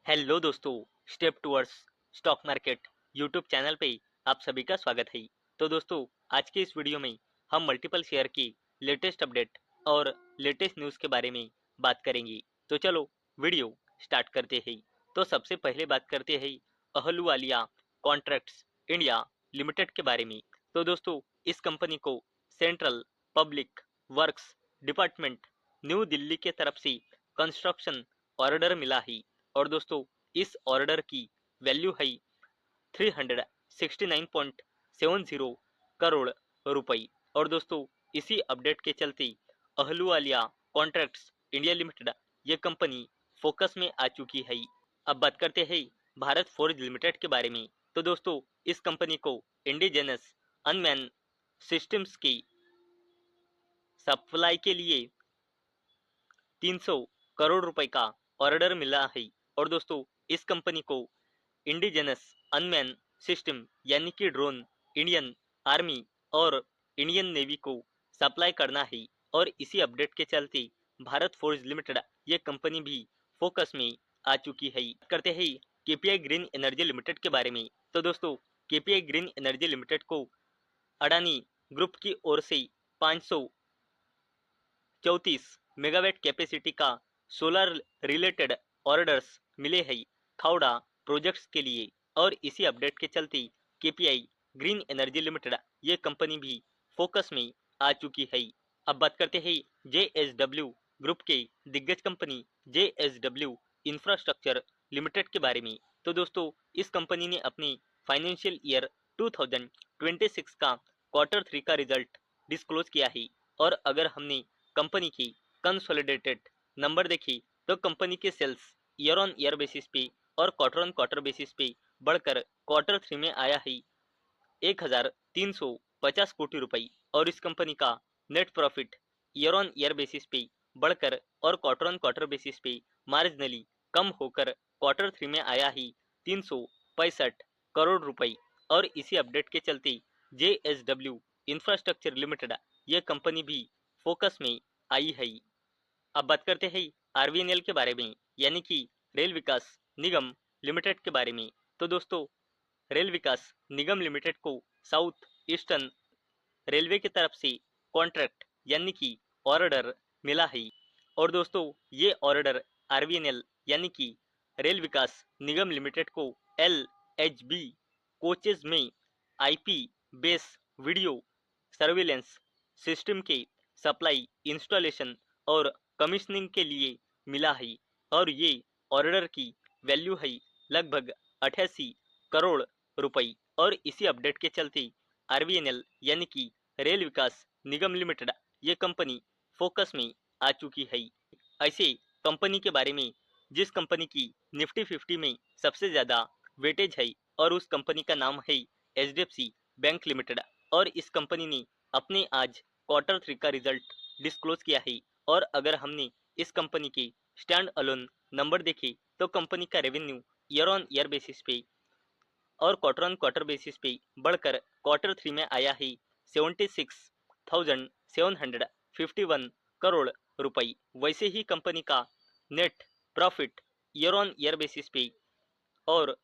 Hello दोस्तों, step towards stock market YouTube channel पे आप सभी का स्वागत है। तो दोस्तों, आज के इस वीडियो में हम मल्टीपल शेयर की लेटेस्ट अपडेट और लेटेस्ट न्यूज़ के बारे में बात करेंगे। तो चलो वीडियो स्टार्ट करते हैं। तो सबसे पहले बात करते हैं अहलूवालिया कॉन्ट्रैक्ट्स इंडिया लिमिटेड के बारे में। तो दोस्तों, इस कंपनी को central public works department new Delhi के तरफ से कंस्ट्रक्शन ऑर्डर मिला है और दोस्तों, इस ऑर्डर की वैल्यू है 369.70 करोड़ रुपए। और दोस्तों, इसी अपडेट के चलते अहलूवालिया कॉन्ट्रैक्ट्स इंडिया लिमिटेड ये कंपनी फोकस में आ चुकी है। अब बात करते हैं भारत फोर्ज लिमिटेड के बारे में। तो दोस्तों, इस कंपनी को इंडिजिनस अनमैन सिस्टम्स की सप्लाई के लिए 300 करोड़ रुपए का ऑर्डर मिला है। और दोस्तों, इस कंपनी को इंडिजिनस अनमैन सिस्टम यानी कि ड्रोन इंडियन आर्मी और इंडियन नेवी को सप्लाई करना है। और इसी अपडेट के चलते भारत फोर्ज लिमिटेड ये कंपनी भी फोकस में आ चुकी है। करते हैं केपीआई ग्रीन एनर्जी लिमिटेड के बारे में। तो दोस्तों, केपीआई ग्रीन एनर्जी लिमिटेड को अडानी ग्रुप की ओर से 534 मेगावाट कैपेसिटी का सोलर रिलेटेड ऑर्डर्स मिले हैं खावड़ा प्रोजेक्ट्स के लिए। और इसी अपडेट के चलते केपीआई ग्रीन एनर्जी लिमिटेड ये कंपनी भी फोकस में आ चुकी है। अब बात करते हैं जेएसडब्ल्यू ग्रुप के दिग्गज कंपनी जेएसडब्ल्यू इंफ्रास्ट्रक्चर लिमिटेड के बारे में। तो दोस्तों, इस कंपनी ने अपने फाइनेंशियल ईयर 2026 का Q3 का रिजल्ट डिस्क्लोज किया है। और अगर हमने कंपनी की कंसोलिडेटेड नंबर देखी तो कंपनी के sales year on year basis पे और क्वार्टर ऑन क्वार्टर बेसिस पे बढ़कर Q3 में आया है 1350 कोटी रुपए। और इस कंपनी का net profit year on year basis पे बढ़कर और क्वार्टर ऑन क्वार्टर बेसिस पे मार्जिनली कम होकर Q3 में आया है 365 करोड़ रुपए। और इसी अपडेट के चलते जेएसडब्ल्यू इंफ्रास्ट्रक्चर लिमिटेड ये कंपनी भी फोकस में आई है। अब बात करते हैं आरवीएनएल के बारे में, यानी कि रेल विकास निगम लिमिटेड के बारे में। तो दोस्तों, रेल विकास निगम लिमिटेड को साउथ ईस्टर्न रेलवे की तरफ से कॉन्ट्रैक्ट यानी कि ऑर्डर मिला है। और दोस्तों, ये ऑर्डर आरवीएनएल यानी कि रेल विकास निगम लिमिटेड को एलएचबी कोचेज में IP base video surveillance system के सप्लाई इंस्टॉलेशन और कमीशनिंग के लिए मिला है। और ये ऑर्डर की वैल्यू है लगभग 88 करोड़ रुपए। और इसी अपडेट के चलते आरवीएनएल यानी कि रेल विकास निगम लिमिटेड ये कंपनी फोकस में आ चुकी है। ऐसे कंपनी के बारे में जिस कंपनी की निफ्टी 50 में सबसे ज़्यादा वेटेज है और उस कंपनी का नाम है एचडीएफसी बैंक लिमिटेड। और इस कंपनी ने अपने आज Q3 का रिजल्ट डिस्क्लोज किया है। और अगर हमने इस कंपनी के स्टैंड अलोन नंबर देखे तो कंपनी का revenue year on year basis पे और क्वार्टर ऑन क्वार्टर बेसिस पे बढ़कर Q3 में आया है 76,751 करोड़ रुपए। वैसे ही कंपनी का net profit year on year basis पे और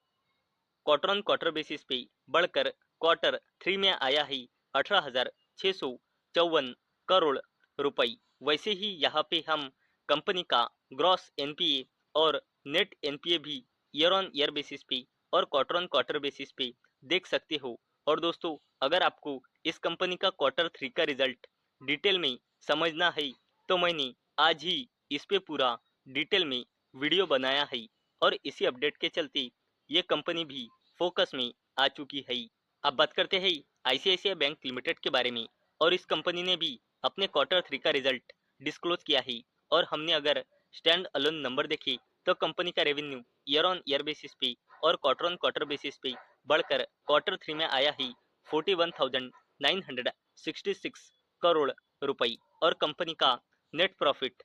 क्वार्टर ऑन क्वार्टर बेसिस पे बढ़कर Q3 में आया है 18,654 करोड़ रुपए। वैसे ही यहाँ पे हम कंपनी का ग्रॉस एनपीए और नेट एनपीए भी ईयर ऑन ईयर बेसिस पे और क्वार्टर ऑन क्वार्टर बेसिस पे देख सकते हो। और दोस्तों, अगर आपको इस कंपनी का Q3 का रिजल्ट डिटेल में समझना है तो मैंने आज ही इस पे पूरा डिटेल में वीडियो बनाया है। और इसी अपडेट के चलते ये कंपनी भी फोकस में आ चुकी है। अब बात करते हैं आईसीआईसीआई बैंक लिमिटेड के बारे में। और इस कंपनी ने भी अपने Q3 का रिजल्ट डिस्क्लोज किया है। और हमने अगर स्टैंड अलोन नंबर देखे तो कंपनी का revenue year on year basis पे और क्वार्टर ऑन क्वार्टर बेसिस पे बढ़कर Q3 में आया है 41,966 करोड़ रुपए। और कंपनी का net profit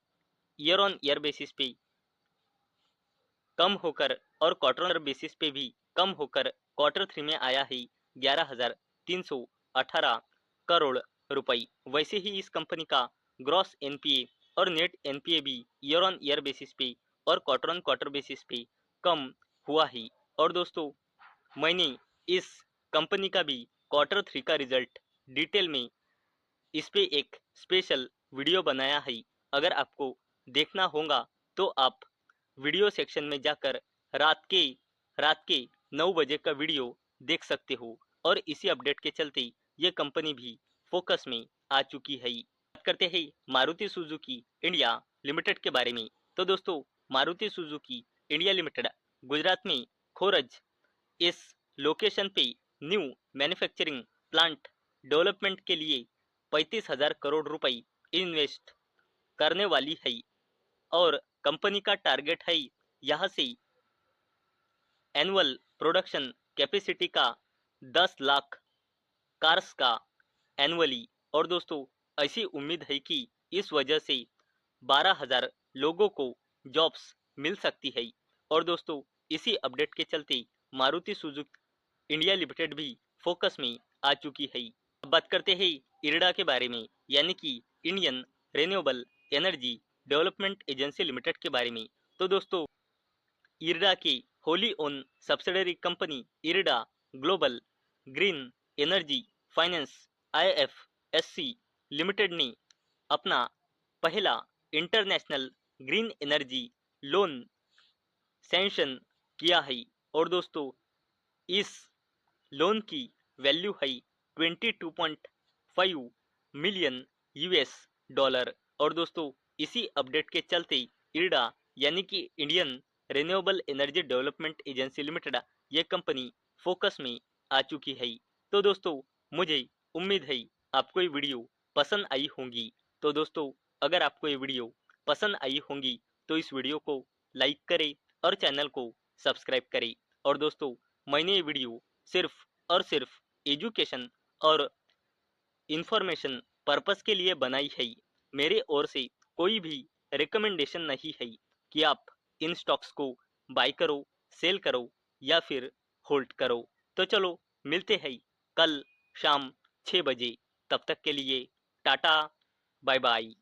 year on year basis पे कम होकर और क्वार्टर बेसिस पे भी कम होकर Q3 में आया है 11,318 करोड़ रुपए। वैसे ही इस कंपनी का ग्रॉस एनपीए और नेट एनपीए भी ईयर ऑन ईयर बेसिस पे और क्वार्टर ऑन क्वार्टर बेसिस पे कम हुआ है। और दोस्तों मैंने इस कंपनी का भी Q3 का रिजल्ट डिटेल में इस पे एक स्पेशल वीडियो बनाया है। अगर आपको देखना होगा तो आप वीडियो सेक्शन में जाकर रात के 9 बजे का वीडियो देख सकते हो। और इसी अपडेट के चलते ये कंपनी भी फोकस में आ चुकी है। बात करते हैं मारुति सुजुकी इंडिया लिमिटेड के बारे में। तो दोस्तों Maruti Suzuki India limited Gujarat में खोरज इस लोकेशन पे न्यू मैन्युफैक्चरिंग प्लांट डेवलपमेंट के लिए 35,000 करोड़ रुपए इन्वेस्ट करने वाली है। और कंपनी का टारगेट है यहाँ से एनुअल प्रोडक्शन कैपेसिटी का 10 लाख कार्स का एनुअली। और दोस्तों ऐसी उम्मीद है कि इस वजह से 12,000 लोगों को जॉब्स मिल सकती है। और दोस्तों इसी अपडेट के चलते मारुति सुजुकी इंडिया लिमिटेड भी फोकस में आ चुकी है। अब बात करते हैं इरडा के बारे में, यानी कि Indian renewable energy development agency limited के बारे में। तो दोस्तों इरडा की Holi own subsidiary company IRDA global green energy finance IFSC limited ने अपना पहला international green energy loan sanction किया है। और दोस्तों इस लोन की वैल्यू है 22.5 मिलियन US डॉलर। और दोस्तों इसी अपडेट के चलते इरडा यानी कि Indian renewable energy development agency limited ये कंपनी फोकस में आ चुकी है। तो दोस्तों मुझे उम्मीद है आपको ये वीडियो पसंद आई होंगी। तो दोस्तों अगर आपको ये वीडियो पसंद आई होंगी तो इस वीडियो को लाइक करें और चैनल को सब्सक्राइब करें। और दोस्तों मैंने ये वीडियो सिर्फ और सिर्फ एजुकेशन और इंफॉर्मेशन पर्पस के लिए बनाई है। मेरे ओर से कोई भी रिकमेंडेशन नहीं है कि आप इन स्टॉक्स को बाय करो, सेल करो या फिर होल्ड करो। तो चलो मिलते हैं कल शाम 6 बजे। तब तक के लिए टाटा, बाय बाय।